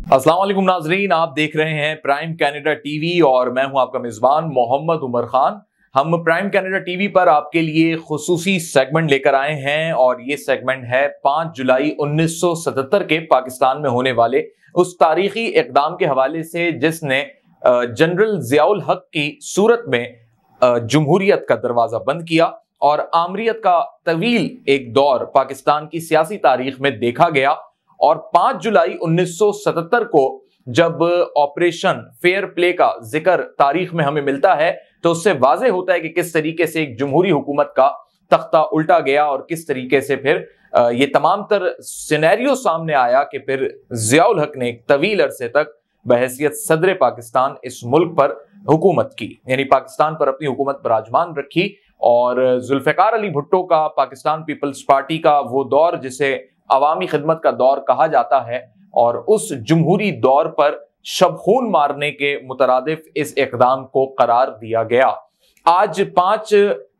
अस्सलाम वालेकुम नाजरीन, आप देख रहे हैं प्राइम कैनेडा टीवी और मैं हूं आपका मेजबान मोहम्मद उमर खान। हम प्राइम कैनेडा टीवी पर आपके लिए खुसूसी सेगमेंट लेकर आए हैं और ये सेगमेंट है 5 जुलाई 1977 के पाकिस्तान में होने वाले उस तारीखी इकदाम के हवाले से जिसने जनरल जियाउल हक की सूरत में जमहूरियत का दरवाजा बंद किया और आमरीत का तवील एक दौर पाकिस्तान की सियासी तारीख में देखा गया। और 5 जुलाई 1977 को जब ऑपरेशन फेयर प्ले का जिक्र तारीख में हमें मिलता है तो उससे वाज़ेह होता है कि किस तरीके से एक जमहूरी हुकूमत का तख्ता उल्टा गया और किस तरीके से फिर ये तमाम तर सिनेरियो सामने आया कि फिर जियाउल हक ने एक तवील अरसे तक बहैसियत सदर पाकिस्तान इस मुल्क पर हुकूमत की, यानी पाकिस्तान पर अपनी हुकूमत बराजमान रखी। और जुल्फ़िकार अली भुट्टो का पाकिस्तान पीपल्स पार्टी का वो दौर जिसे अवामी खिदमत का दौर कहा जाता है और उस जमहूरी दौर पर शबखून मारने के मुतरादिफ इस इकदाम को करार दिया गया। आज 5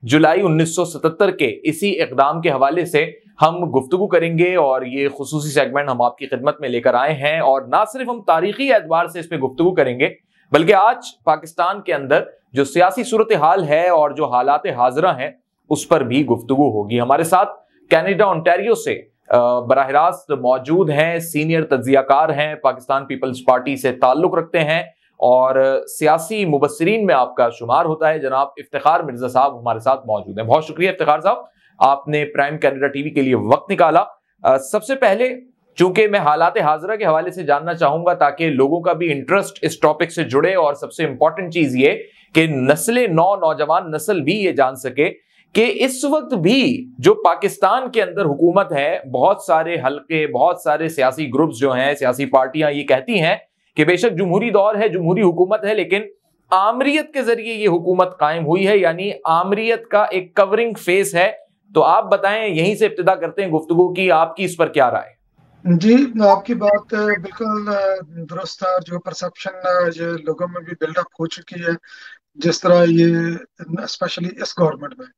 जुलाई 1977 के इसी इकदाम के हवाले से हम गुफ्तगू करेंगे और ये खुसूसी सेगमेंट हम आपकी खिदमत में लेकर आए हैं। और ना सिर्फ हम तारीखी एतबार से इस पर गुफ्तगू करेंगे बल्कि आज पाकिस्तान के अंदर जो सियासी सूरत हाल है और जो हालात हाजरा हैं उस पर भी गुफ्तगू होगी। हमारे साथ कनाडा ओंटारियो से बराह रास्त मौजूद हैं, सीनियर तज्जियाकार हैं, पाकिस्तान पीपल्स पार्टी से ताल्लुक रखते हैं और सियासी मुबस्सिरीन में आपका शुमार होता है। जनाब इफ्तिखार मिर्जा साहब हमारे साथ मौजूद हैं। बहुत शुक्रिया इफ्तिखार साहब, आपने प्राइम कैनेडा टीवी के लिए वक्त निकाला। सबसे पहले चूंकि मैं हालात हाजरा के हवाले से जानना चाहूंगा ताकि लोगों का भी इंटरेस्ट इस टॉपिक से जुड़े और सबसे इंपॉर्टेंट चीज ये कि नौजवान नस्ल भी ये जान सके कि इस वक्त भी जो पाकिस्तान के अंदर हुकूमत है, बहुत सारे हल्के, बहुत सारे सियासी ग्रुप्स जो हैं, सियासी पार्टियां ये कहती हैं कि बेशक जमहूरी दौर है, जमहूरी हुकूमत है, लेकिन आमरीत के जरिए ये हुकूमत कायम हुई है, यानी आमरीत का एक कवरिंग फेस है। तो आप बताएं, यहीं से इब्तिदा करते हैं गुफ्तगू की, आपकी इस पर क्या राय? जी, आपकी बात बिल्कुल दुरुस्त है। जो परसेप्शन ये लोगों में भी बिल्डअप हो चुकी है, जिस तरह ये स्पेशली इस गवर्नमेंट में,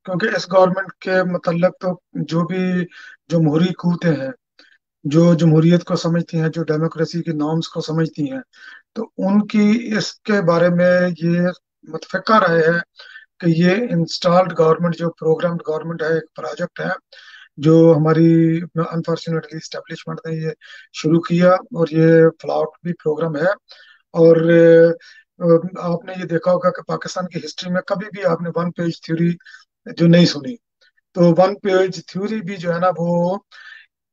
क्योंकि इस गवर्नमेंट के मतलब तो जो भी जमहूरी कूतें हैं, जो जमहूरियत को समझती हैं, जो डेमोक्रेसी की नॉर्म्स को समझती हैं, तो उनकी इसके बारे में ये मुतफ़िक़ा रहे हैं कि ये इंस्टॉल्ड गवर्नमेंट, जो प्रोग्राम्ड गवर्नमेंट है, एक प्रोजेक्ट है जो हमारी अनफॉर्चुनेटली स्टैब्लिशमेंट ने ये शुरू किया और ये फ्लॉट भी प्रोग्राम है। और आपने ये देखा होगा कि पाकिस्तान की हिस्ट्री में कभी भी आपने वन पेज थ्योरी जो नहीं सुनी, तो वन पेज थ्योरी भी जो है ना वो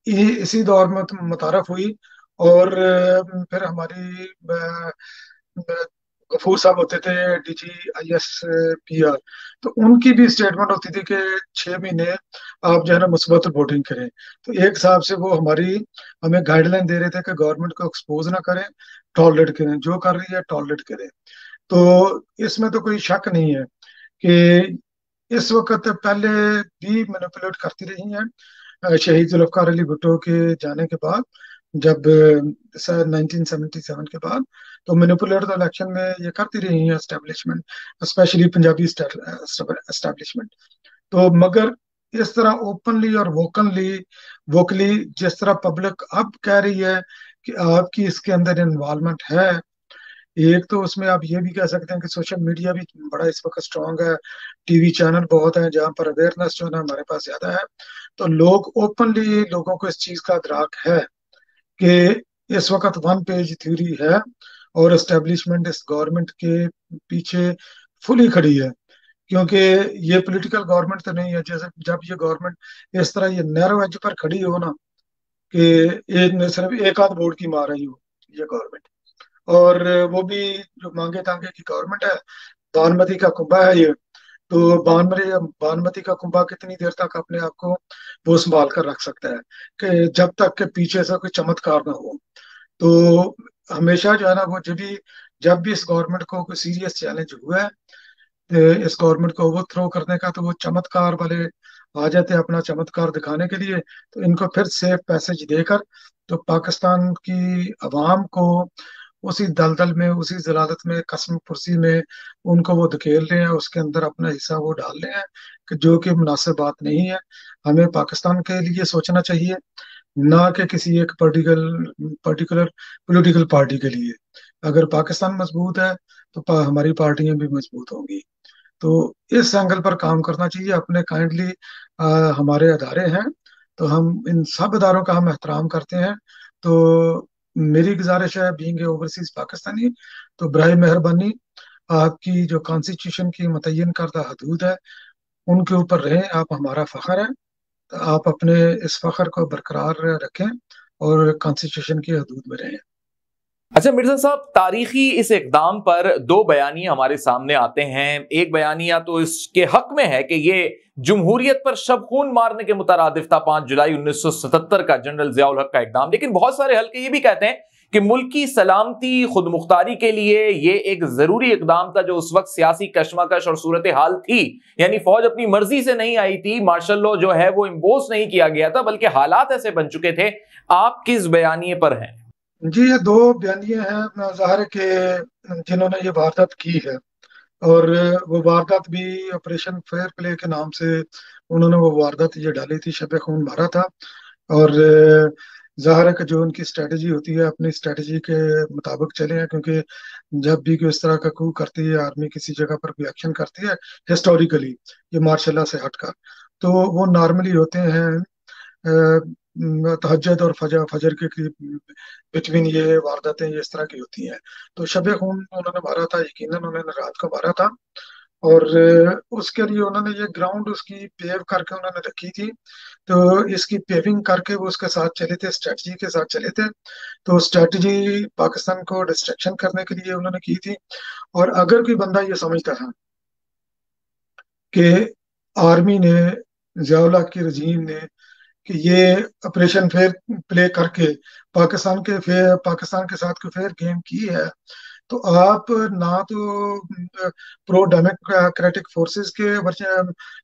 इसी दौर में तो मुतारफ हुई। और फिर हमारी गफूर साहब होते थे DGIS PR, तो उनकी भी स्टेटमेंट होती थी कि 6 महीने आप जो है ना मुस्बत वोटिंग करें। तो एक हिसाब से वो हमें गाइडलाइन दे रहे थे कि गवर्नमेंट को एक्सपोज ना करें, टॉलरेट करें, जो कर रही है टॉलरेट करें। तो इसमें तो कोई शक नहीं है कि इस वक्त पहले भी मैनिपुलेट करती रही हैं। शहीद जुल्फकार अली भुट्टो के जाने के बाद, जब 1977 के बाद, तो मैनिपुलेट तो इलेक्शन में ये करती रही है एस्टेब्लिशमेंट, स्पेशली पंजाबी एस्टेब्लिशमेंट। तो मगर इस तरह ओपनली और वोकली जिस तरह पब्लिक अब कह रही है कि आपकी इसके अंदर इन्वॉल्वमेंट है, एक तो उसमें आप ये भी कह सकते हैं कि सोशल मीडिया भी बड़ा इस वक्त स्ट्रांग है, टीवी चैनल बहुत है जहाँ पर अवेयरनेस जो है ना हमारे पास ज्यादा है। तो लोग ओपनली, लोगों को इस चीज का अदराक है कि इस वक्त वन पेज थ्योरी है और एस्टेब्लिशमेंट इस गवर्नमेंट के पीछे फुली खड़ी है। क्योंकि ये पॉलिटिकल गवर्नमेंट तो नहीं है, जैसे जब ये गवर्नमेंट इस तरह ये नैरो एज पर खड़ी हो ना, कि एक में सिर्फ एक आध वोट की मार रही हो ये गवर्नमेंट, और वो भी जो मांगे तांगे की गवर्नमेंट है, बानमती का कुंभा है ये। तो बानमती का कुंभा कितनी देर तक अपने आप को वो संभाल कर रख सकता है, कि जब तक के पीछे से कोई चमत्कार ना हो। तो हमेशा जो है ना वो जब भी इस गवर्नमेंट को कोई सीरियस चैलेंज हुआ है इस गवर्नमेंट को ओवरथ्रो करने का, तो वो चमत्कार वाले आ जाते हैं अपना चमत्कार दिखाने के लिए। तो इनको फिर सेफ पैसेज देकर तो पाकिस्तान की आवाम को उसी दलदल में, उसी जलालत में, कसम पुरसी में उनको वो धकेल रहे हैं, उसके अंदर अपना हिस्सा वो डाल रहे हैं, कि जो कि मुनासिब बात नहीं है। हमें पाकिस्तान के लिए सोचना चाहिए ना कि किसी एक पर्टिकुलर पॉलिटिकल पार्टी के लिए। अगर पाकिस्तान मजबूत है तो हमारी पार्टियां भी मजबूत होंगी। तो इस एंगल पर काम करना चाहिए अपने काइंडली। हमारे अदारे हैं, तो हम इन सब अदारों का हम एहतराम करते हैं। तो मेरी गुजारिश है, बीइंग ए ओवरसीज पाकिस्तानी, तो बराए मेहरबानी आपकी जो कॉन्स्टिट्यूशन की मुतय्यन करदा हदूद है उनके ऊपर रहें। आप हमारा फख्र है, तो आप अपने इस फख्र को बरकरार रखें और कॉन्स्टिट्यूशन की हदूद में रहें। अच्छा मिर्जा साहब, तारीखी इस इकदाम पर दो बयानिए हमारे सामने आते हैं। एक बयानिया तो इसके हक में है कि ये जमहूरियत पर शब खून मारने के मुतरादिफ था, 5 जुलाई 1977 का जनरल जियाउल हक का इकदाम। लेकिन बहुत सारे हल्के ये भी कहते हैं कि मुल्क की सलामती, खुद मुख्तारी के लिए ये एक जरूरी इकदाम था, जो उस वक्त सियासी कशमकश और सूरत हाल थी। यानी फौज अपनी मर्जी से नहीं आई थी, मार्शल लॉ जो है वो इम्पोज नहीं किया गया था, बल्कि हालात ऐसे बन चुके थे। आप किस बयानिए पर हैं? जी, ये दो बयानिए हैं ज़ाहिर है कि जिन्होंने ये वारदात की है, और वो वारदात भी ऑपरेशन फेयर प्ले के नाम से उन्होंने वो वारदात ये डाली थी, शब खून मारा था। और ज़ाहिर है कि जो उनकी स्ट्रेटजी होती है, अपनी स्ट्रेटजी के मुताबिक चले हैं, क्योंकि जब भी कोई इस तरह का coup करती है आर्मी, किसी जगह पर कोई एक्शन करती है हिस्टोरिकली, ये मार्शल लॉ से हटकर, तो वो नॉर्मली होते हैं तहज्जुद और फजर के करीब बिटवीन ये वारदातें ये इस तरह की होती हैं। तो शब खून उन्होंने मारा था, यकीनन उन्होंने रात को मारा था। और उसके लिए उन्होंने ये ग्राउंड उसकी पेव करके उन्होंने रखी थी। तो इसकी पेविंग करके वो उसके साथ चले थे, स्ट्रेटजी के साथ चले थे। तो स्ट्रेटजी पाकिस्तान को डिस्ट्रैक्शन करने के लिए उन्होंने की थी। और अगर कोई बंदा ये समझता है कि आर्मी ने, जियाउल हक की रजीम ने, कि ये ऑपरेशन फेयर प्ले करके पाकिस्तान के साथ कोई फेयर गेम की है, तो आप ना तो प्रो डेमोक्रेटिक फोर्सेस के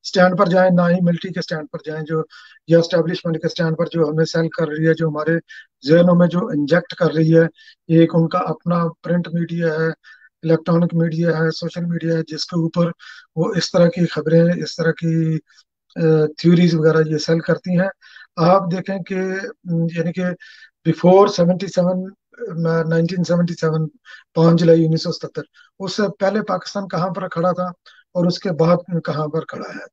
स्टैंड पर जाएं, ना ही मिलिट्री के स्टैंड पर जाएं, जो या एस्टेब्लिशमेंट के स्टैंड पर जो हमें सेल कर रही है, जो हमारे जहनों में जो इंजेक्ट कर रही है। एक उनका अपना प्रिंट मीडिया है, इलेक्ट्रॉनिक मीडिया है, सोशल मीडिया है, जिसके ऊपर वो इस तरह की खबरें, इस तरह की थ्योरीज वगैरह ये सेल करती हैं। आप देखें कि यानी कि बिफोर 77, 1977, 5 जुलाई 1977, उससे पहले पाकिस्तान कहाँ पर खड़ा था और उसके बाद कहाँ पर खड़ा है।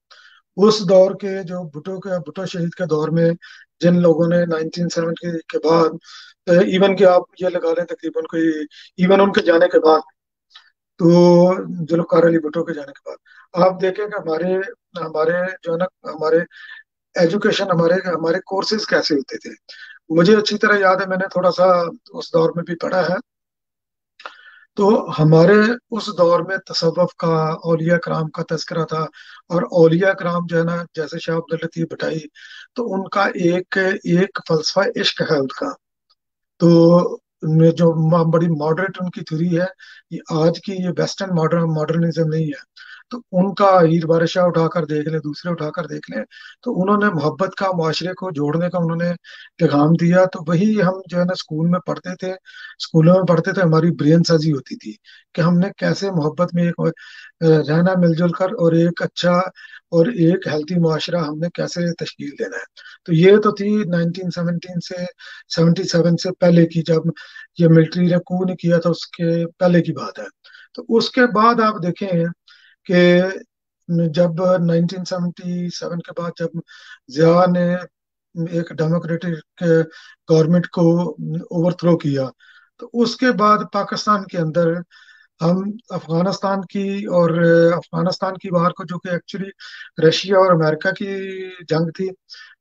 उस दौर के जो भुट्टो शहीद के दौर में जिन लोगों ने 1970 के बाद, इवन के आप ये लगा लें तकरीबन कोई, इवन उनके जाने के बाद, तो जुल्फ़कार अली भुट्टो के जाने के बाद आप देखें कि हमारे हमारे जो है ना, हमारे एजुकेशन, हमारे हमारे कोर्सेज कैसे होते थे। मुझे अच्छी तरह याद है, मैंने थोड़ा सा उस दौर में भी पढ़ा है। तो हमारे उस दौर में तसव्वुफ का, औलिया कराम का तज़किरा था। और औलिया कराम जो है ना, जैसे शाह अब्दुल लतीफ भटाई, तो उनका एक एक फलसफा इश्क है उनका। तो जो बड़ी मॉडरेट उनकी थ्योरी है, ये आज की ये वेस्टर्न मॉडर्निज्म नहीं है। तो उनका हीर बारिशा उठाकर देख लें, दूसरे उठाकर देख लें, तो उन्होंने मोहब्बत का, मुआशरे को जोड़ने का उन्होंने पैगाम दिया। तो वही हम जो है ना स्कूल में पढ़ते थे, स्कूलों में पढ़ते थे, हमारी ब्रेन साजी होती थी कि हमने कैसे मोहब्बत में एक रहना मिलजुल कर, और एक अच्छा और एक हेल्थी मुआशरा हमने कैसे तश्कील देना है। तो ये तो थी 1917 से 77 से पहले की, जब ये मिलिट्री ने कू नहीं किया था उसके पहले की बात है। तो उसके बाद आप देखें कि जब 1977 के बाद जब जिया ने एक डेमोक्रेटिक गवर्नमेंट को ओवरथ्रो किया, तो उसके बाद पाकिस्तान के अंदर हम अफगानिस्तान की, और अफगानिस्तान की वार को, जो कि एक्चुअली रशिया और अमेरिका की जंग थी,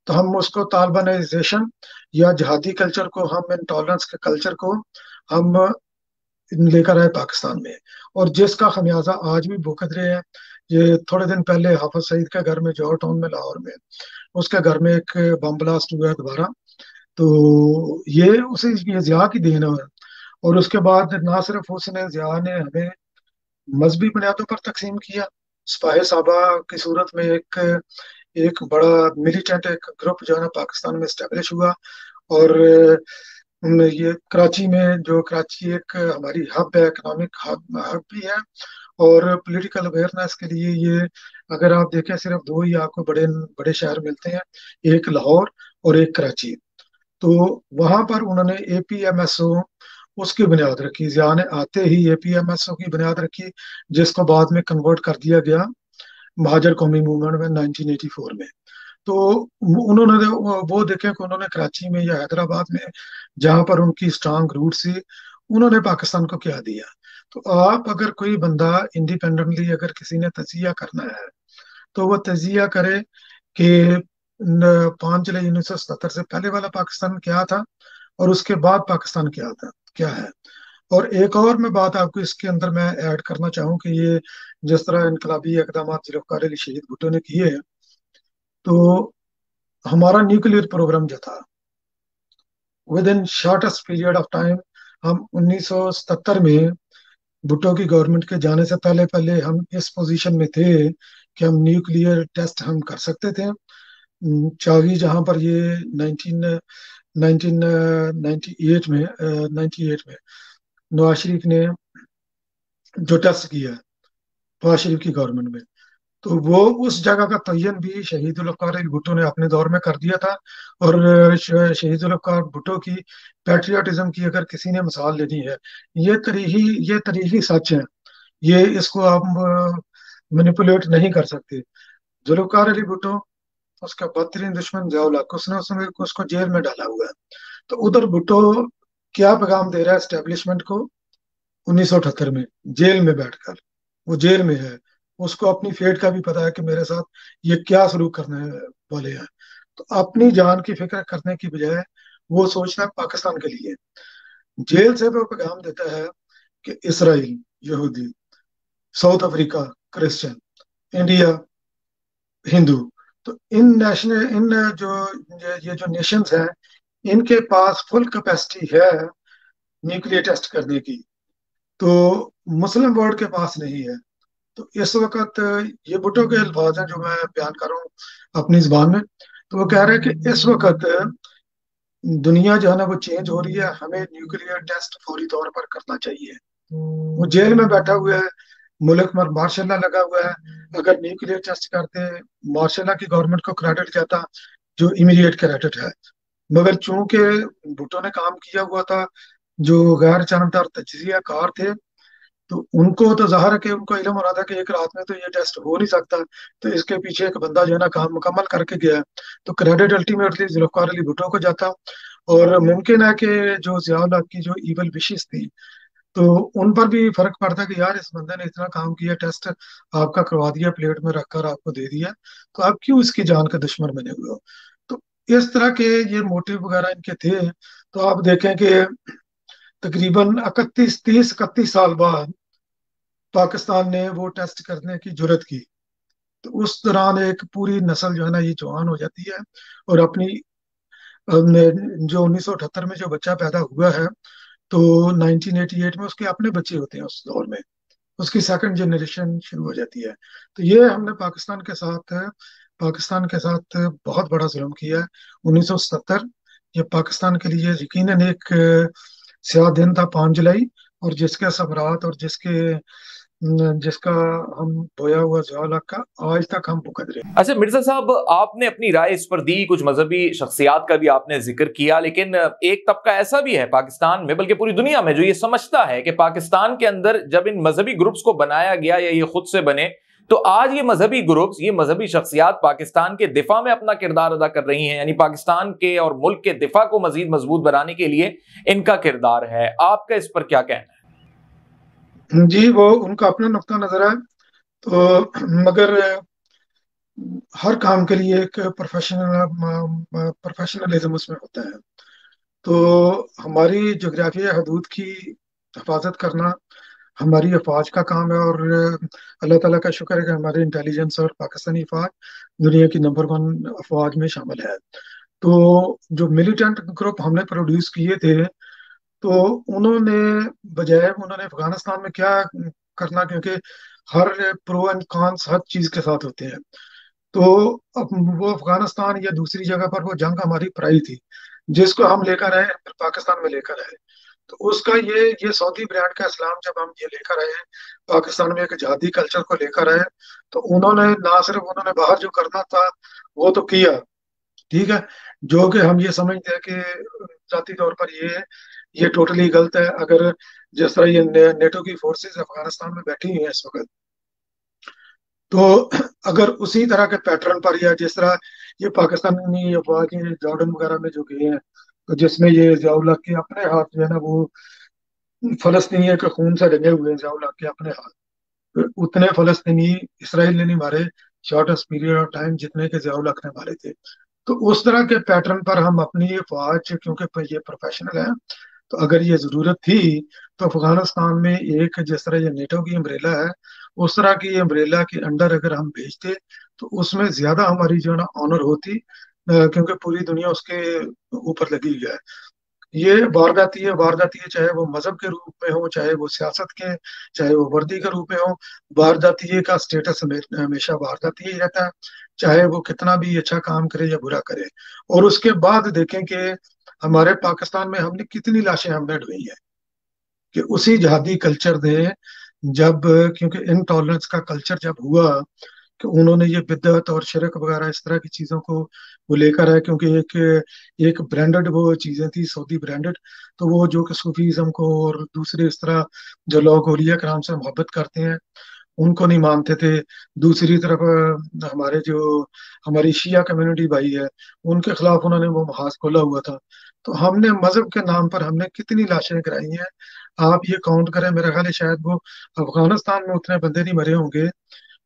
तो हम उसको तालिबानाइजेशन या जिहादी कल्चर को, हम इंटॉलरेंस के कल्चर को हम लेकर आए पाकिस्तान में। और जिसका खमियाजा आज भी भुगत रहे हैं। ये थोड़े दिन पहले हाफिज सईद के घर में, जौहर टाउन में, लाहौर में, उसके घर में एक बम ब्लास्ट हुआ है दोबारा। तो ये उसे, ये जिया की देन है। और उसके बाद ना सिर्फ उसने, जिया ने हमें मजहबी बुनियादों पर तकसीम किया। सिपाही साहबा की सूरत में एक एक बड़ा मिलिटेंट एक ग्रुप जो है ना पाकिस्तान में स्टेब्लिश हुआ। और ये कराची में, जो कराची एक हमारी हब है, इकोनॉमिक हब भी है, और पॉलिटिकल अवेयरनेस के लिए ये, अगर आप देखें, सिर्फ दो ही आपको बड़े बड़े शहर मिलते हैं, एक लाहौर और एक कराची। تو وہاں پر انہوں نے اے پی ایم ایس او اس کی بنیاد رکھی، ضیاء نے آتے ہی اے پی ایم ایس او کی بنیاد رکھی، جس کو بعد میں کنورٹ کر دیا گیا مہاجر قومی موومنٹ میں 1984 میں۔ تو انہوں نے وہ دیکھیں کہ انہوں نے کراچی میں یا حیدرآباد میں جہاں پر ان کی اسٹرانگ روٹ سی، انہوں نے پاکستان کو کیا دیا۔ تو آپ اگر کوئی بندہ انڈیپینڈنٹلی اگر کسی نے تجزیہ کرنا ہے تو وہ تجزیہ کرے کہ 5 جولائی 1977 سے پہلے والا پاکستان کیا تھا اور اس کے بعد پاکستان کیا تھا، کیا ہے۔ اور ایک اور میں بات آپ کو اس کے اندر میں ایڈ کرنا چاہوں کہ یہ جس طرح انقلابی اقدامات ذوالفقار علی شہید بھٹو نے کیے ہیں، تو ہمارا نیوکلیر پروگرام جو تھا with in shortest period of time, ہم 1977 میں بھٹو کی گورنمنٹ کے جانے سے پہلے پہلے ہم اس پوزیشن میں تھے کہ ہم نیوکلیئر ٹیسٹ ہم کر سکتے تھے۔ چاوی جہاں پر یہ 1998 میں نواز شریف نے جو ٹیسٹ کیا ہے نواز شریف کی گورنمنٹ میں، تو وہ اس جگہ کا تعین بھی شہید ذوالفقار علی بھٹو نے اپنے دور میں کر دیا تھا۔ اور شہید ذوالفقار بھٹو کی پیٹریاٹزم کی اگر کسی نے مثال لینی ہے، یہ تاریخی سچ ہے، یہ اس کو آپ مینیپولیٹ نہیں کر سکتے۔ ذوالفقار علی بھٹو، اس کا بدترین دشمن ضیاء الحق، اس کو جیل میں ڈالا ہوا ہے۔ تو ادھر بھٹو کیا پیغام دے رہا ہے اسٹیبلشمنٹ کو؟ 1978 میں جیل میں بیٹھ کر، وہ جیل میں ہے، اس کو اپنی فیٹ کا بھی پتا ہے کہ میرے ساتھ یہ کیا سلوک کرنے والے ہیں۔ تو اپنی جان کی فکر کرنے کی بجائے وہ سوچتا ہے پاکستان کے لیے۔ جیل سے وہ پیغام دیتا ہے کہ اسرائیل یہودی، ساؤتھ افریقہ کرسچن، انڈیا ہندو، تو ان جو یہ جو نیشنز ہیں، ان کے پاس فل کیپیسٹی ہے نیوکلیر ٹیسٹ کرنے کی، تو مسلم ورلڈ کے پاس نہیں ہے۔ تو اس وقت یہ بھٹو کے الفاظ ہیں جو میں بیان کر رہا ہوں اپنی زبان میں، تو وہ کہہ رہے ہیں کہ اس وقت دنیا جو ہے نا وہ چینج ہو رہی ہے، ہمیں نیوکلیر ٹیسٹ فوری طور پر کرنا چاہیے۔ وہ جیل میں بیٹھا ہوا ہے، ملک میں مارشل لا لگا ہوا ہے، اگر نیوکلیر ٹیسٹ کرتے مارشل لا کی گورنمنٹ کو کریڈٹ جاتا جو امیڈیٹ کریڈٹ ہے، مگر چونکہ بھٹو نے کام کیا ہوا تھا، جو غیر جانبدار تجزیہ کار تھے، تو ان کو تو ظاہر ہے کہ ان کو علم ہو رہا تھا کہ ایک رات میں تو یہ ٹیسٹ ہو نہیں سکتا، تو اس کے پیچھے ایک بندہ جو ہے نا کام مکمل کر کے گیا ہے، تو کریڈٹ الٹیمیٹلی ذوالفقار علی بھٹو کو جاتا۔ اور ممکن ہے کہ جو ضیاء الحق کی جو ایول وشز تھی، تو ان پر بھی فرق پڑتا کہ یار اس بندے نے اتنا کام کیا، ٹیسٹ آپ کا کروا دیا، پلیٹ میں رکھ کر آپ کو دے دیا، تو آپ کیوں اس کی جان کے دشمن بنے ہوئے ہو۔ تو اس طرح کے یہ موٹیو وغیرہ ان کے تھے۔ تو آپ دیکھیں کہ تقریباً 31 30 31 سال بعد پاکستان نے وہ ٹیسٹ کرنے کی جرت کی، تو اس دوران ایک پوری نسل جو ہے نا یہ جوان ہو جاتی ہے، اور اپنی جو 1978 میں جو بچہ پیدا ہوا ہے، تو 1988 میں اس کے اپنے بچے ہوتے ہیں، اس دور میں اس کی سیکنڈ جنریشن شروع ہو جاتی ہے۔ تو یہ ہم نے پاکستان کے ساتھ بہت بڑا ظلم کیا ہے 1977۔ یہ پاکستان کے لیے یقیناً ایک سیاہ دن تھا 5 جولائی، اور جس کے ثمرات اور جس کا ہم بویا ہوا ضیاء کا آج تک ہم بھگت رہے ہیں۔ اچھا مرزا صاحب، آپ نے اپنی رائے اس پر دی، کچھ مذہبی شخصیات کا بھی آپ نے ذکر کیا، لیکن ایک طبقہ ایسا بھی ہے پاکستان میں، بلکہ پوری دنیا میں، جو یہ سمجھتا ہے کہ پاکستان کے اندر جب ان مذہبی گروپس کو بنایا گیا یا یہ خود سے بنے، تو آج یہ مذہبی گروپس، یہ مذہبی شخصیات پاکستان کے دفاع میں اپنا کردار ادا کر رہی ہیں، یعنی پاکستان کے اور ملک کے دفاع کو مزید مضبوط بنانے کے لیے ان کا کردار ہے۔ آپ کا اس پر کیا کہنا ہے؟ جی، وہ ان کا اپنا نقطہ نظر ہے، تو مگر ہر کام کے لیے ایک پروفیشنلزم اس میں ہوتا ہے۔ تو ہماری جغرافیہ حدود کی حفاظت کرنا ہماری افواج کا کام ہے، اور اللہ تعالیٰ کا شکر ہے کہ ہماری انٹیلیجنس اور پاکستانی افواج دنیا کی نمبر 1 افواج میں شامل ہے۔ تو جو ملیٹنٹ گروپ ہم نے پروڈیوس کیے تھے، تو انہوں نے افغانستان میں کیا کرنا، کیونکہ ہر پرو اینڈ کانس ہر چیز کے ساتھ ہوتے ہیں، تو اب وہ افغانستان یا دوسری جگہ پر وہ جنگ ہماری پرائی تھی، جس کو ہم لے کر آئے، پھر پاکستان میں لے کر آئے۔ تو اس کا یہ سعودی برانڈ کا اسلام جب ہم یہ لے کر آئے پاکستان میں، ایک جہادی کلچر کو لے کر آئے، تو انہوں نے نہ صرف انہوں نے باہر جو کرنا تھا وہ تو کیا، ٹھیک ہے، جو کہ ہم یہ سمجھتے ہیں کہ ذاتی طور پر یہ ٹوٹلی غلط ہے. اگر جس طرح یہ نیٹو کی فورسز افغانستان میں بیٹھی ہوئی ہیں اس وقت، تو اگر اسی طرح کے پیٹرن پر یا جس طرح یہ پاکستانی افواج یہ جارڈن وغیرہ میں جو گئے ہیں، تو جس میں یہ ضیاء الحق کے اپنے ہاتھ جو ہے نا وہ فلسطینیوں کے خون سے رنگے ہوئے ہیں، ضیاء الحق کے اپنے ہاتھ اتنے فلسطینی اسرائیل نے نہیں مارے شارٹیسٹ پیریڈ آف ٹائم جتنے کے ضیاء الحق نے مارے تھے. تو اس طرح کے پیٹرن پر ہم اپنی فوج، کیونکہ یہ پروفیشنل ہے، تو اگر یہ ضرورت تھی تو افغانستان میں ایک جس طرح یہ نیٹو کی امبریلا ہے، اس طرح کی امبریلا کے انڈر اگر ہم بھیجتے تو اس میں زیادہ ہماری جو ہے نا آنر ہوتی، کیونکہ پوری دنیا اس کے اوپر لگی ہوئی ہے. یہ وارداتی ہے، چاہے وہ مذہب کے روپ میں ہو، چاہے وہ سیاست کے، چاہے وہ وردی کے روپ میں ہو. وارداتی کا اسٹیٹس ہمیشہ وارداتی ہی رہتا ہے، چاہے وہ کتنا بھی اچھا کام کرے یا برا کرے. اور اس کے بعد دیکھیں کہ ہمارے پاکستان میں ہم نے کتنی لاشیں ہم نے ڈھوئی ہیں کہ اسی جہادی کلچر نے جب، کیونکہ انٹالرنس کا کلچر جب ہوا کہ انہوں نے یہ بدعت اور شرک وغیرہ اس طرح کی چیزوں کو وہ لے کر ہے، کیونکہ ایک برانڈڈ وہ چیزیں تھی سعودی برانڈڈ. تو وہ جو کہ صوفیزم کو اور دوسرے اس طرح جو لوگ اولیاء کرام سے محبت کرتے ہیں ان کو نہیں مانتے تھے. دوسری طرف ہمارے جو ہماری شیعہ کمیونٹی بھائی ہے ان کے خلاف انہوں نے وہ محاذ کھولا ہوا تھا. تو ہم نے مذہب کے نام پر ہم نے کتنی لاشیں کرائی ہیں. آپ یہ کاؤنٹ کریں، میرا خیال ہے شاید وہ افغانستان میں اتنے بندے نہیں مرے ہوں گے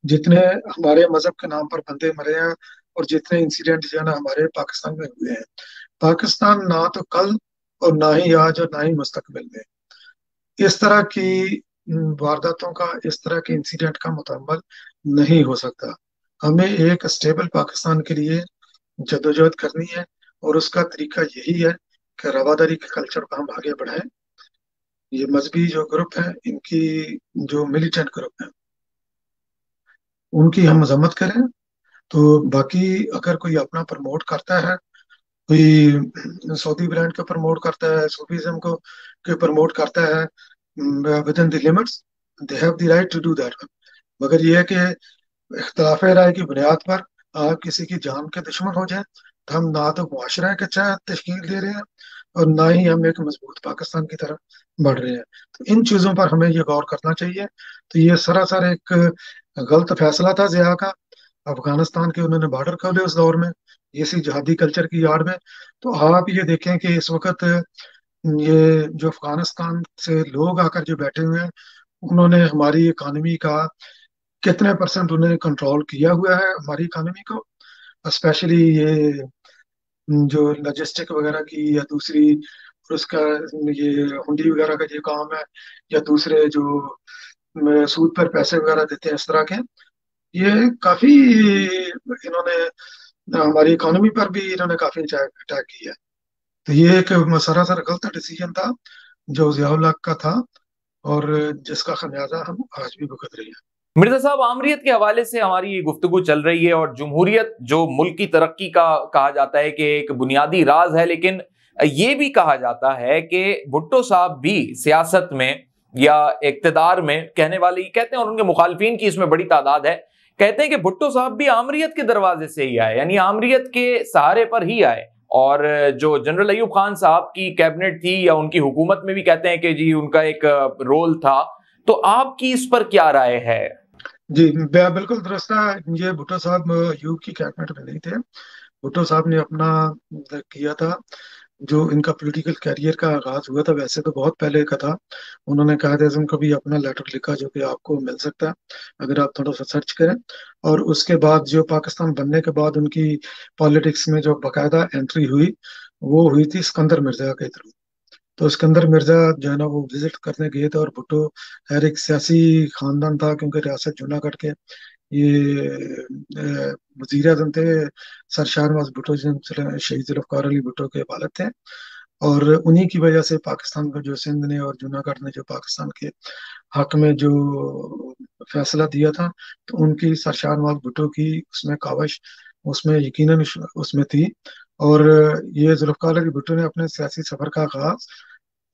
جتنے ہمارے مذہب کے نام پر بندے مرے ہیں، اور جتنے انسیڈنٹ جو ہے نا ہمارے پاکستان میں ہوئے ہیں. پاکستان نہ تو کل اور نہ ہی آج اور نہ ہی مستقبل میں اس طرح کی وارداتوں کا، اس طرح کے انسیڈنٹ کا متحمل نہیں ہو سکتا. ہمیں ایک اسٹیبل پاکستان کے لیے جدوجہد کرنی ہے، اور اس کا طریقہ یہی ہے کہ رواداری کے کلچر کو ہم آگے بڑھائیں. یہ مذہبی جو گروپ ہیں، ان کی جو ملیٹنٹ گروپ ہیں ان کی ہم مذمت کریں. تو باقی اگر کوئی اپنا پروموٹ کرتا ہے، کوئی سعودی برانڈ کو پروموٹ کرتا ہے، صوفیزم کو پروموٹ کرتا ہے within the limits, they have the right to do that. مگر یہ ہے کہ اختلاف رائے کی بنیاد پر آپ کسی کی جان کے دشمن ہو جائیں تو ہم نہ تو معاشرہ کا اچھا تشکیل دے رہے ہیں اور نہ ہی ہم ایک مضبوط پاکستان کی طرف بڑھ رہے ہیں. تو ان چیزوں پر ہمیں یہ غور کرنا چاہیے. تو یہ سراسر ایک غلط فیصلہ تھا ضیاء کا. افغانستان کے انہوں نے بارڈر کھولے اس دور میں اسی جہادی کلچر کی آڑ میں. تو آپ یہ دیکھیں کہ اس وقت یہ جو افغانستان سے لوگ آ کر جو بیٹھے ہوئے ہیں انہوں نے ہماری اکانومی کا کتنے پرسنٹ انہوں نے کنٹرول کیا ہوا ہے ہماری اکانومی کو، اسپیشلی یہ جو لاجسٹک وغیرہ کی یا دوسری اس کا یہ ہنڈی وغیرہ کا یہ کام ہے، یا دوسرے جو سود پر پیسے وغیرہ دیتے ہیں اس طرح کے. یہ کافی انہوں نے ہماری اکانومی پر بھی انہوں نے کافی اٹیک کیا ہے. تو یہ ایک سراسر غلط ڈیسیجن تھا جو ضیاء الحق کا تھا، اور جس کا خمیازہ ہم آج بھی بھگت رہے ہیں. مرزا صاحب، آمریت کے حوالے سے ہماری یہ گفتگو چل رہی ہے، اور جمہوریت جو ملک کی ترقی کا کہا جاتا ہے کہ ایک بنیادی راز ہے، لیکن یہ بھی کہا جاتا ہے کہ بھٹو صاحب بھی سیاست میں یا اقتدار میں، کہنے والے یہ کہتے ہیں اور ان کے مخالفین کی اس میں بڑی تعداد ہے، کہتے ہیں کہ بھٹو صاحب بھی آمریت کے دروازے سے ہی آئے، یعنی آمریت کے سہارے پر ہی آئے. اور جو جنرل ایوب خان صاحب کی کیبنٹ تھی یا ان کی حکومت میں بھی کہتے ہیں کہ جی ان کا ایک رول تھا. تو آپ کی اس پر کیا رائے ہے؟ جی بالکل درست ہے. یہ بھٹو صاحب یو کی کیبنٹ میں نہیں تھے. بھٹو صاحب نے اپنا کیا تھا جو ان کا پولیٹیکل کیریئر کا آغاز ہوا تھا، ویسے تو بہت پہلے کا تھا. انہوں نے قائد اعظم کو بھی اپنا لیٹر لکھا جو کہ آپ کو مل سکتا ہے اگر آپ تھوڑا سا سرچ کریں. اور اس کے بعد جو پاکستان بننے کے بعد ان کی پالیٹکس میں جو باقاعدہ انٹری ہوئی وہ ہوئی تھی اسکندر مرزا کے تھرو. تو اسکندر مرزا جو ہے نا وہ وزٹ کرنے گئے تھے، اور بھٹو خیر ایک سیاسی خاندان تھا کیونکہ ریاست جوناگڑھ کے یہ وزیر اعظم تھے سر شہنواز بھٹو، شہید ذوالفقار علی بھٹو کے والد تھے. اور انہی کی وجہ سے پاکستان کو جو سندھ نے اور جوناگڑھ نے جو پاکستان کے حق میں جو فیصلہ دیا تھا، تو ان کی سر شہنواز بھٹو کی اس میں کاوش اس میں یقیناً اس میں تھی. اور یہ ذوالفقار علی بھٹو نے اپنے سیاسی سفر کا آغاز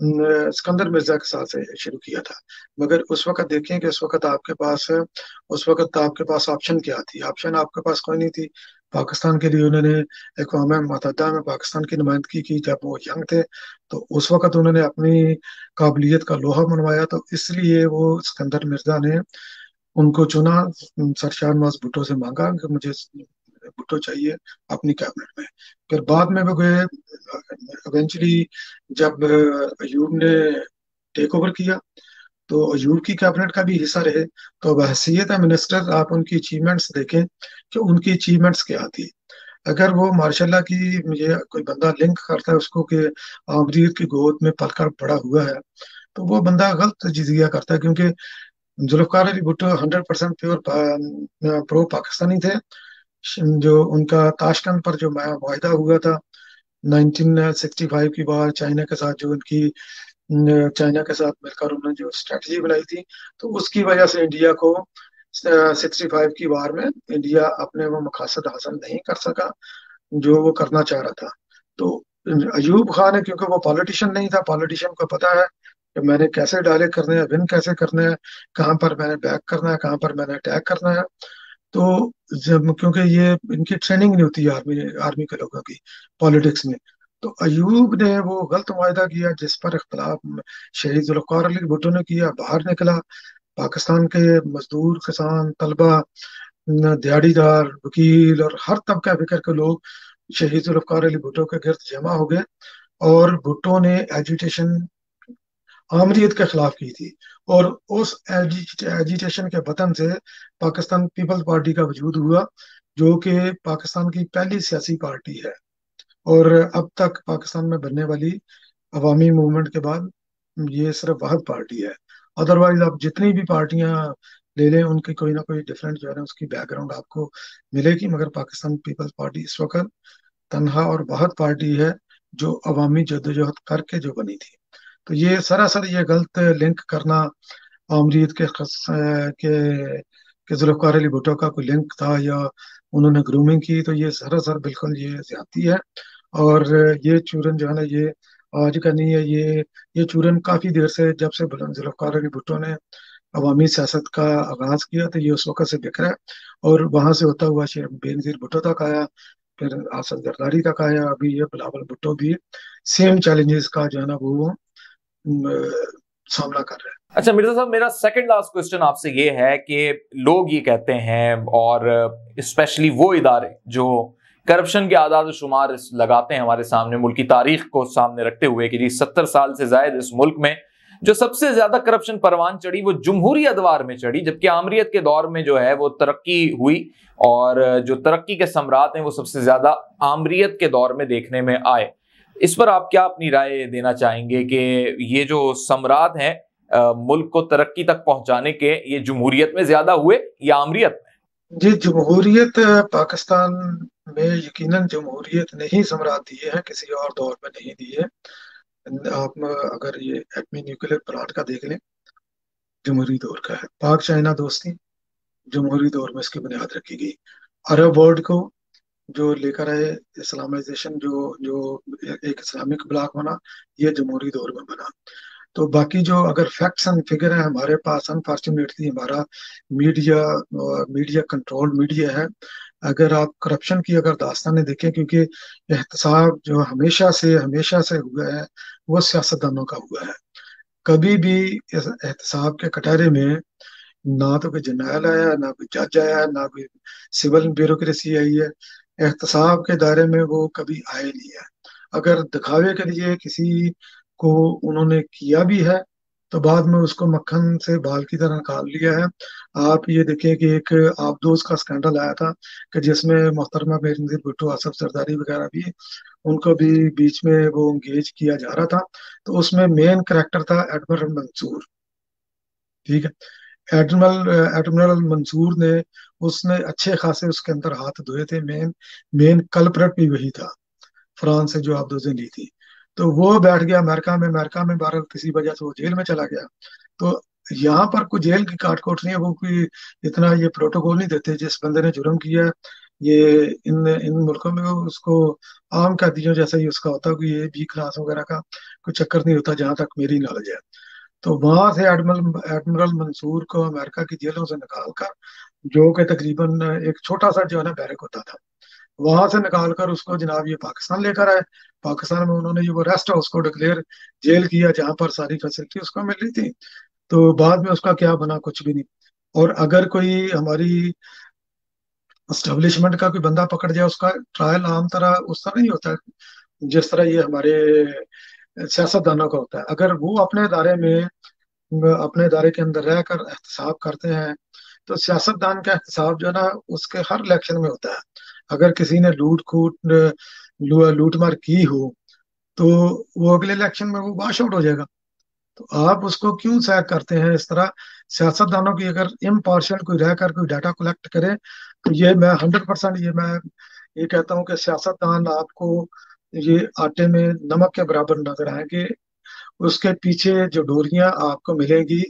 اسکندر مرزا کے ساتھ سے شروع کیا تھا. مگر اس وقت دیکھیں کہ اس وقت آپ کے پاس آپشن کیا تھی؟ آپشن آپ کے پاس کوئی نہیں تھی. पाकिस्तान के लिए उन्होंने अक़वाम मुत्तहिदा में पाकिस्तान की नुमाइंदगी की जब वो यंग थे। तो उस वक्त उन्होंने अपनी काबिलियत का लोहा मनवाया, तो इसलिए वो सिकंदर मिर्जा ने उनको चुना। सर शाह नवाज भुट्टो से मांगा कि मुझे भुट्टो चाहिए अपनी कैबिनेट में। फिर बाद में वो गए, इवेंचुअली जब अयूब ने टेक ओवर किया तो अयूब की कैबिनेट का भी हिस्सा रहे। तो बहसीयत मिनिस्टर आप उनकी अचीवमेंट्स देखें कि उनकी अचीवमेंट्स क्या थी। अगर वो मार्शाल्लाह की मुझे कोई बंदा लिंक करता है उसको कि आमरीर की गोद में पलकर बड़ा हुआ है, तो वो बंदा गलत तजिजिया करता है, क्योंकि जुल्फकार अली भुट्टो 100% प्योर प्रो पाकिस्तानी थे। जो उनका ताशकंद पर जो मुआहिदा हुआ था 1965 की बार चाइना के साथ, जो उनकी चाइना के साथ मिलकर उन्होंने जो स्ट्रेटजी बनाई थी, तो उसकी वजह से इंडिया को 65 की वार में इंडिया अपने वो मकसद हासिल नहीं कर सका जो वो करना चाह रहा था। तो अयूब खान है, क्योंकि वो पॉलिटिशियन नहीं था, पॉलिटिशियन को पता है कि मैंने कैसे डायलेक्ट करने हैं, विन कैसे करने हैं, कहाँ पर मैंने बैक करना है, कहाँ पर मैंने अटैक करना है। तो जब क्योंकि ये इनकी ट्रेनिंग नहीं होती आर्मी आर्मी के लोगों की पॉलिटिक्स में। तो अयूब ने वो गलत वायदा किया जिस पर इख्तलाफ शहीद जुल्फ़िकार अली भुट्टो ने किया, बाहर निकला। पाकिस्तान के मजदूर, किसान, तलबा, दिहाड़ीदार, वकील और हर तबका फिक्र के लोग शहीद जुल्फ़िकार अली भुट्टो के गिर्द जमा हो गए। और भुट्टो ने एजुटेशन आमरीत के खिलाफ की थी। और उस एजिटेशन के बतन से पाकिस्तान पीपल्स पार्टी का वजूद हुआ, जो कि पाकिस्तान की पहली सियासी पार्टी है और अब तक पाकिस्तान में बनने वाली अवामी मूवमेंट के बाद ये सिर्फ वाहिद पार्टी है। अदरवाइज आप जितनी भी पार्टियां ले लें, उनकी कोई ना कोई डिफरेंट जो है ना उसकी बैकग्राउंड आपको मिलेगी, मगर पाकिस्तान पीपल्स पार्टी इस वक्त तनहा और वाहिद पार्टी है जो अवामी जद्दोजहद करके जो बनी थी। तो ये सरासर ये गलत लिंक करना आमरीत के जुल्फ़िकार अली भुट्टो का कोई लिंक था या उन्होंने ग्रूमिंग की, तो ये सरासर बिल्कुल ये ज्यादती है। और ये चूरन जो है ना ये आज का नहीं है, ये चूरन काफी देर से, जब से जुल्फ़िकार अली भुट्टो ने अवामी सियासत का आगाज किया, तो ये उस वक्त से बिखरा है। और वहां से होता हुआ शेख बेनजीर भुट्टो तक आया, फिर आसफ जरदारी तक आया, अभी ये बिलावल भुट्टो भी सेम चैलेंजेस का जो है ना वो सामना कर रहे हैं। अच्छा मिर्जा साहब, मेरा सेकंड लास्ट क्वेश्चन आपसे ये है कि लोग ये कहते हैं, और स्पेशली वो इदारे जो करप्शन के आदाद शुमार लगाते हैं हमारे सामने मुल्क की तारीख को सामने रखते हुए, कि जी 70 साल से ज्यादा इस मुल्क में जो सबसे ज्यादा करप्शन परवान चढ़ी वो जमहूरी अदवार में चढ़ी, जबकि आमरीत के दौर में जो है वो तरक्की हुई, और जो तरक्की के सम्राट हैं वो सबसे ज्यादा आमरीत के दौर में देखने में आए। इस पर आप क्या अपनी राय देना चाहेंगे कि ये जो सम्राट हैं मुल्क को तरक्की तक पहुंचाने के, ये जमहूरियत में ज्यादा हुए या आमरीत में? जी, जमहूरियत पाकिस्तान में यकीनन जमहूरियत नहीं सम्राट दिए हैं, किसी और दौर में नहीं दिए। आप अगर ये एटमी न्यूक्लियर प्लांट का देख लें, जमहूरी दौर का है। पाक चाइना दोस्ती जमहूरी दौर में इसकी बुनियाद रखी गई। अरब वर्ल्ड को जो लेकर आए इस्लामाइजेशन, जो जो एक इस्लामिक ब्लॉक बना, ये जमहूरी दौर में बना। तो बाकी जो अगर फैक्ट्स एंड फिगर है हमारे पास, अनफॉर्चुनेटली हमारा मीडिया मीडिया कंट्रोल मीडिया है। अगर आप करप्शन की अगर दास्तानें देखें, क्योंकि एहतसाब जो हमेशा से हुआ है वो सियासतदानों का हुआ है। कभी भी इस एहतसाब के कटहरे में ना तो कोई जर्नैल आया, ना कोई जज आया, ना कोई सिविल ब्यूरोक्रेसी आई है। एहतसाब के दायरे में वो कभी आए नहीं है। अगर दिखावे के लिए किसी को उन्होंने किया भी है, तो बाद में उसको मक्खन से बाल की तरह निकाल लिया है। आप ये देखें कि एक आबदोज का स्कैंडल आया था कि जिसमें मोहतरमा बेनजीर भुट्टो, आसफ जरदारी वगैरह भी, उनको भी बीच में वो इंगेज किया जा रहा था। तो उसमें मेन करेक्टर था एडमिरल मंसूर। ठीक है, एडमिरल मंसूर ने, उसने अच्छे खासे उसके अंदर हाथ धोए थे। मेन मेन कल्प्रेट भी वही था, फ्रांस से जो आबदोजें ली थी। तो वो बैठ गया अमेरिका में बहरहाल किसी वजह से वो जेल में चला गया। तो यहाँ पर कोई जेल की काटकोट नहीं है, वो कोई इतना ये प्रोटोकॉल नहीं देते। जिस बंदे ने जुर्म किया है, ये इन इन मुल्कों में उसको आम कैदियों जैसा ही उसका होता है, कि ये बी क्लास वगैरह का कोई चक्कर नहीं होता, जहां तक मेरी नॉलेज है। तो वहां से एडमिरल मंसूर को अमेरिका की जेलों से निकाल कर, जो कि तकरीबन एक छोटा सा जो है ना बैरक होता था, वहां से निकाल कर उसको जनाब ये पाकिस्तान लेकर आए। पाकिस्तान में उन्होंने ये वो रेस्ट हाउस को डिक्लेयर जेल किया, जहां पर सारी फैसिलिटी उसको मिल रही थी। तो बाद में उसका क्या बना, कुछ भी नहीं। और अगर कोई हमारी एस्टेब्लिशमेंट का कोई बंदा पकड़ जाए, उसका ट्रायल आम तरह उस तरह नहीं होता है जिस तरह ये हमारे सियासतदानों का होता है। अगर वो अपने दायरे के अंदर रहकर एहतसाब करते हैं, तो सियासतदान का एहतसाब जो है ना, उसके हर इलेक्शन में होता है। अगर किसी ने लूट मार की हो, तो वो अगले इलेक्शन में वो वॉश आउट हो जाएगा। तो आप उसको क्यों सैक करते हैं इस तरह? सियासतदानों की अगर इम्पार्शियल कोई रहकर कोई डाटा कलेक्ट करे, तो ये मैं 100% ये कहता हूँ कि सियासतदान आपको ये आटे में नमक के बराबर नजर आएंगे। उसके पीछे जो डोरियां आपको मिलेंगी,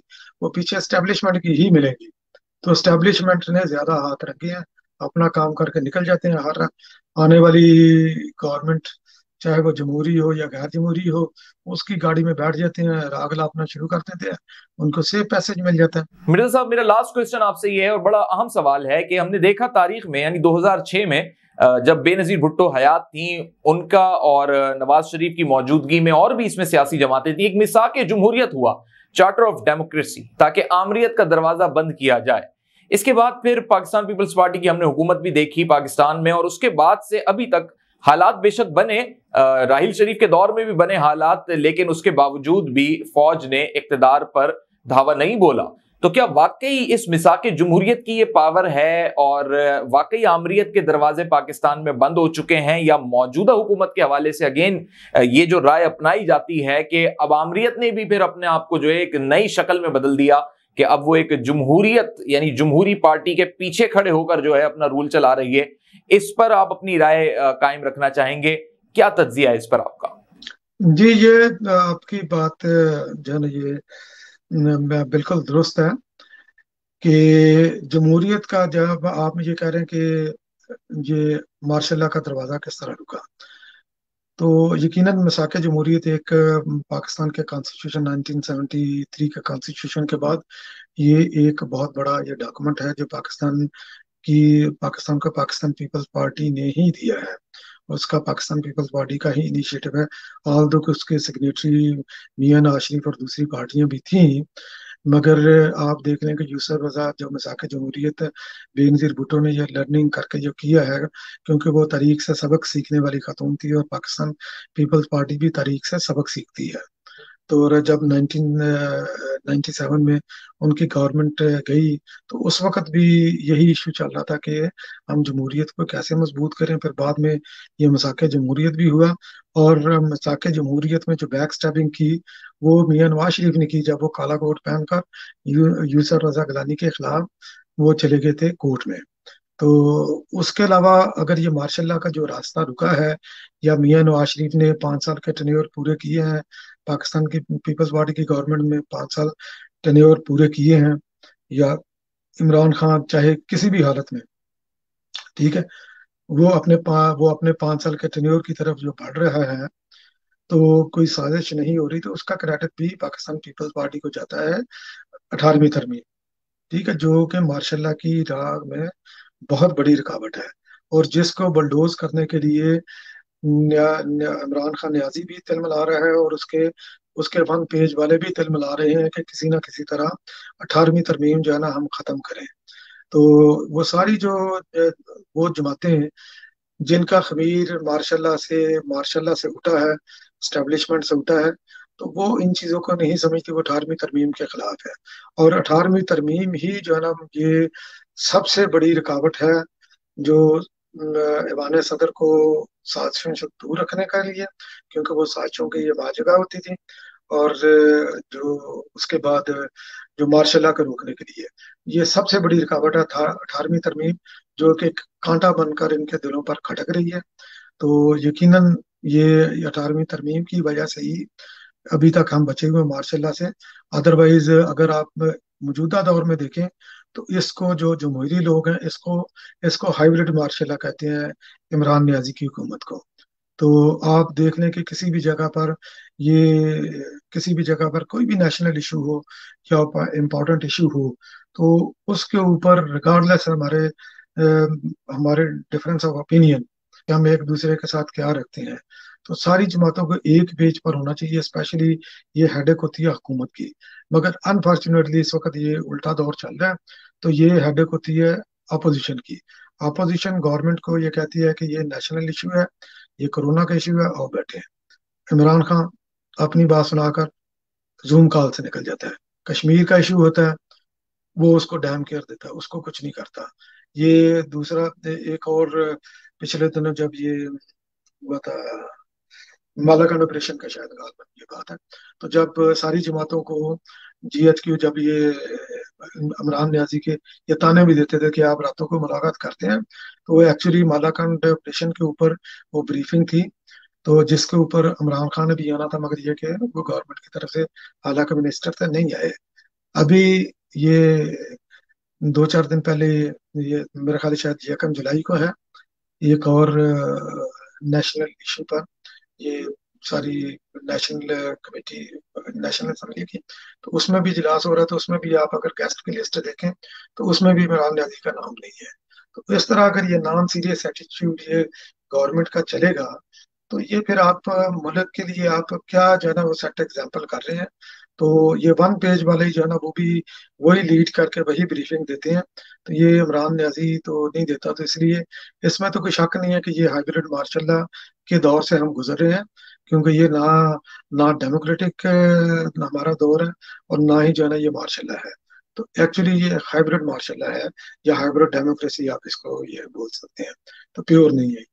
वो पीछे एस्टेब्लिशमेंट की ही मिलेंगी। तो एस्टेब्लिशमेंट ने ज्यादा हाथ रखे हैं, अपना काम करके निकल जाते हैं। हर आने वाली गवर्नमेंट, चाहे वो जमहूरी हो या गैर जमहूरी हो, उसकी गाड़ी में बैठ जाते हैं, राग लापना शुरू कर देते हैं, उनको सेफ पैसेज मिल जाता है। मिर्जा साहब, मेरा लास्ट क्वेश्चन आपसे ये है और बड़ा अहम सवाल है कि हमने देखा तारीख में, यानी 2006 में जब बेनजीर भुट्टो हयात थी, उनका और नवाज शरीफ की मौजूदगी में और भी इसमें सियासी जमातें थी, एक मिसाक जमहूरियत हुआ, चार्टर ऑफ डेमोक्रेसी, ताकि आमरीत का दरवाजा बंद किया जाए। इसके बाद फिर पाकिस्तान पीपल्स पार्टी की हमने हुकूमत भी देखी पाकिस्तान में, और उसके बाद से अभी तक हालात बेशक बने, राहिल शरीफ के दौर में भी बने हालात, लेकिन उसके बावजूद भी फौज ने इक्तदार पर धावा नहीं बोला। तो क्या वाकई इस मिसाक जमहूरियत की ये पावर है और वाकई आमरीत के दरवाजे पाकिस्तान में बंद हो चुके हैं, या मौजूदा हुकूमत के हवाले से अगेन ये जो राय अपनाई जाती है कि अब आमरीत ने भी फिर अपने आप को जो है एक नई शक्ल में बदल दिया, कि अब वो एक जमहूरियत यानी जमहूरी पार्टी के पीछे खड़े होकर जो है अपना रूल चला रही है? इस पर आप अपनी राय कायम रखना चाहेंगे? क्या तज्जिया है इस पर आपका? जी, ये आपकी बात जो है ना, ये बिल्कुल दुरुस्त है कि जमहूरियत का, जब आप मुझे कह रहे हैं कि ये मार्शल लॉ का दरवाजा किस तरह रुका, तो यकीनन मिसाक जमहूरियत एक पाकिस्तान के कॉन्स्टिट्यूशन 1973 के कॉन्स्टिट्यूशन के बाद ये एक बहुत बड़ा ये डॉक्यूमेंट है, जो पाकिस्तान को पाकिस्तान पीपल्स पार्टी ने ही दिया है। उसका पाकिस्तान पीपल्स पार्टी का ही इनिशिएटिव है। ऑल दो उसके सिग्नेटरी मियां नवाज शरीफ और दूसरी पार्टियां भी थी, मगर आप देख लें कि यूसुफ रजा जो मिसाक जमहूरियत बेनजीर भुट्टो ने ये लर्निंग करके जो किया है, क्योंकि वो तारीख से सबक सीखने वाली खातून थी, और पाकिस्तान पीपल्स पार्टी भी तारीख से सबक सीखती है। तो और जब 1997 में उनकी गवर्नमेंट गई, तो उस वक्त भी यही इशू चल रहा था कि हम जमहूरियत को कैसे मजबूत करें। फिर बाद में ये मसाक जमहूरियत भी हुआ, और मसाक जमहूरियत में जो बैक स्टैबिंग की, वो मियां नवाज शरीफ ने की, जब वो काला कोट पहनकर यूसुफ रजा गिलानी के खिलाफ वो चले गए थे कोर्ट में। तो उसके अलावा अगर ये मार्शल लॉ का जो रास्ता रुका है, या मियां नवाज शरीफ ने 5 साल के टेन्योर पूरे किए हैं, पाकिस्तान की पीपल्स पार्टी की गवर्नमेंट में 5 साल टेन्योर पूरे किए हैं, या इमरान खान चाहे किसी भी हालत में, ठीक है, वो अपने 5 साल के टेन्योर की तरफ जो बढ़ रहा है, तो कोई साजिश नहीं हो रही, तो उसका क्रेडिट भी पाकिस्तान पीपल्स पार्टी को जाता है 18वीं तरमीम, ठीक है, जो कि मार्शल लॉ की राह में बहुत बड़ी रुकावट है। और जिसको बलडोज करने के लिए इमरान खान न्याजी भी तिल मिला रहा है, और उसके उसके 1 पेज वाले भी तिल मिला रहे हैं कि किसी ना किसी तरह 18वीं तरमीम जो है ना, हम खत्म करें। तो वो सारी जो वो जमातें हैं, जिनका खमीर मार्शल लॉ से उठा है, स्टैब्लिशमेंट से उठा है, तो वो इन चीजों को नहीं समझती, वो 18वीं तरमीम के खिलाफ है। और 18वीं तरमीम ही जो है ना, ये सबसे बड़ी रुकावट है, जो ऐवान सदर को साजिशों से दूर रखने के लिए, क्योंकि वो साजिशों की ये वाजगह होती थी। और जो उसके बाद जो मार्शल लॉ को रोकने के लिए, ये सबसे बड़ी रुकावट है 18वीं तरमीम, जो कि एक कांटा बनकर इनके दिलों पर खटक रही है। तो यकीनन ये 18वीं तरमीम की वजह से ही अभी तक हम बचे हुए मार्शल लॉ से। अदरवाइज अगर आप मौजूदा दौर में देखें, तो इसको जो जमहूरी लोग हैं, इसको इसको हाइब्रिड मार्शल लॉ कहते हैं, इमरान नियाजी की हुकूमत को। तो आप देख लें कि किसी भी जगह पर कोई भी नेशनल इशू हो या इम्पोर्टेंट इशू हो, तो उसके ऊपर रिगार्डलेस हमारे डिफरेंस ऑफ ओपिनियन, कि हम एक दूसरे के साथ क्या रखते हैं। तो सारी जमातों को एक पेज पर होना चाहिए, स्पेशली ये हेडेक होती है हुकूमत की। मगर अनफॉर्चुनेटली इस वक्त ये उल्टा दौर चल रहा है, तो ये हेडेक होती है अपोजिशन की। अपोजिशन गवर्नमेंट को ये कहती है कि ये नेशनल इशू है, ये कोरोना का इशू है, और बैठे हैं। इमरान खान अपनी बात सुनाकर जूम कॉल से निकल जाता है। कश्मीर का इशू होता है, वो उसको डैम केयर देता है, उसको कुछ नहीं करता। ये दूसरा एक और पिछले दिनों जब ये हुआ था मालाकंड ऑपरेशन का, शायद गालबन ये बात है, तो जब सारी जमातों को GHQ, जब ये इमरान न्याजी के ये ताने भी देते थे कि आप रातों को मुलाकात करते हैं, तो वो एक्चुअली मालाकंड ऑपरेशन के ऊपर वो ब्रीफिंग थी, तो जिसके ऊपर इमरान खान ने भी आना था, मगर ये कि वो गवर्नमेंट की तरफ से हालांकि मिनिस्टर थे नहीं आए। अभी ये 2-4 दिन पहले, ये मेरा ख्याल है शायद 1 जुलाई को है, एक और नेशनल इशू पर ये सारी नेशनल कमेटी, नेशनल असेंबली की, तो उसमें भी इजलास हो रहा है। तो उसमें भी आप अगर गेस्ट की लिस्ट देखें तो उसमें भी इमरान न्याजी का नाम नहीं है। तो इस तरह अगर ये नॉन सीरियस एटीट्यूड ये गवर्नमेंट का चलेगा, तो ये फिर आप मुल्क के लिए आप क्या जो है ना वो सेट एग्जाम्पल कर रहे हैं। तो ये 1 पेज वाले ही जो है ना वो भी वही लीड करके वही ब्रीफिंग देते हैं, तो ये इमरान न्याजी तो नहीं देता। तो इसलिए इसमें तो कोई शक नहीं है कि ये हाइब्रिड मार्शल के दौर से हम गुजर रहे हैं, क्योंकि ये ना ना डेमोक्रेटिक हमारा दौर है, और ना ही जो है ना ये मार्शल है। तो एक्चुअली ये हाइब्रिड मार्शल है, या हाइब्रिड डेमोक्रेसी आप इसको ये बोल सकते हैं, तो प्योर नहीं है।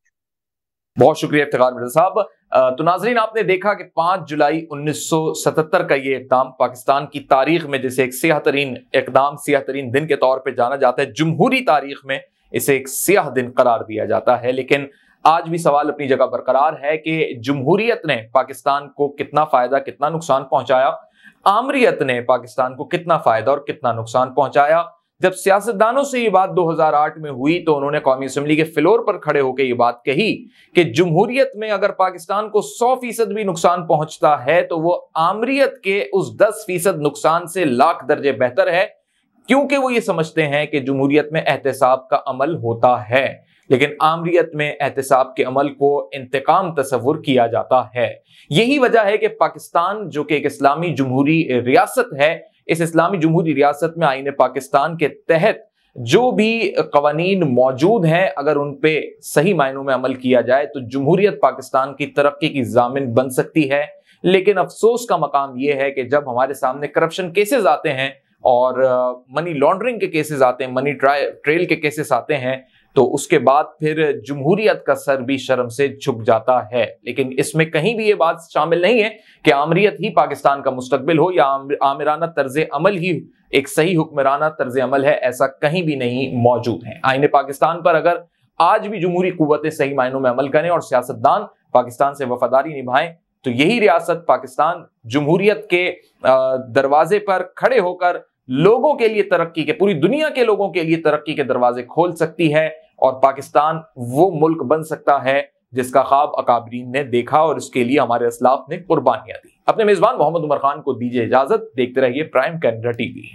बहुत शुक्रिया इफ्तिखार मिर्जा साहब। तो नाजरीन, आपने देखा कि 5 जुलाई 1977 का ये इक़दाम पाकिस्तान की तारीख में जैसे एक सियाह तरीन इक़दाम, सियाह तरीन दिन के तौर पे जाना जाता है, जमहूरी तारीख में इसे एक सियाह दिन करार दिया जाता है। लेकिन आज भी सवाल अपनी जगह बरकरार है कि जमहूरियत ने पाकिस्तान को कितना फायदा कितना नुकसान पहुंचाया, आमरीयत ने पाकिस्तान को कितना फायदा और कितना नुकसान पहुंचाया। जब सियासतदानों से ये बात 2008 में हुई तो उन्होंने कौमी असेंबली के फ्लोर पर खड़े होकर ये बात कही कि जमहूरियत में अगर पाकिस्तान को 100% भी नुकसान पहुंचता है तो वो आमरीयत के उस 10% नुकसान से लाख दर्जे बेहतर है, क्योंकि वो ये समझते हैं कि जमहूरियत में एहतसाब का अमल होता है, लेकिन आमरीयत में एहतसाब के अमल को इंतकाम तस्वुर किया जाता है। यही वजह है कि पाकिस्तान जो कि एक इस्लामी जमहूरी रियासत है, इस इस्लामी जमहूरी रियासत में आईन पाकिस्तान के तहत जो भी कवानीन मौजूद हैं, अगर उन पे सही मायनों में अमल किया जाए तो जमहूरियत पाकिस्तान की तरक्की की जामिन बन सकती है। लेकिन अफसोस का मकाम यह है कि जब हमारे सामने करप्शन केसेस आते हैं और मनी लॉन्ड्रिंग के केसेस आते हैं, मनी ट्रेल के केसेस आते हैं, तो उसके बाद फिर जमहूरियत का सर भी शर्म से झुक जाता है। लेकिन इसमें कहीं भी ये बात शामिल नहीं है कि आमरीयत ही पाकिस्तान का मुस्तकबिल हो या आमिराना तर्ज अमल ही एक सही हुक्मराना तर्ज अमल है, ऐसा कहीं भी नहीं मौजूद है। आईने पाकिस्तान पर अगर आज भी जमहूरी कुव्वतें सही मायनों में अमल करें और सियासतदान पाकिस्तान से वफादारी निभाएं, तो यही रियासत पाकिस्तान जमहूरियत के दरवाजे पर खड़े होकर लोगों के लिए तरक्की के, पूरी दुनिया के लोगों के लिए तरक्की के दरवाजे खोल सकती है और पाकिस्तान वो मुल्क बन सकता है जिसका ख्वाब अकाबरीन ने देखा और इसके लिए हमारे असलाफ ने कुर्बानियां दी। अपने मेजबान मोहम्मद उमर खान को दीजिए इजाजत। देखते रहिए प्राइम कैनेडा टीवी।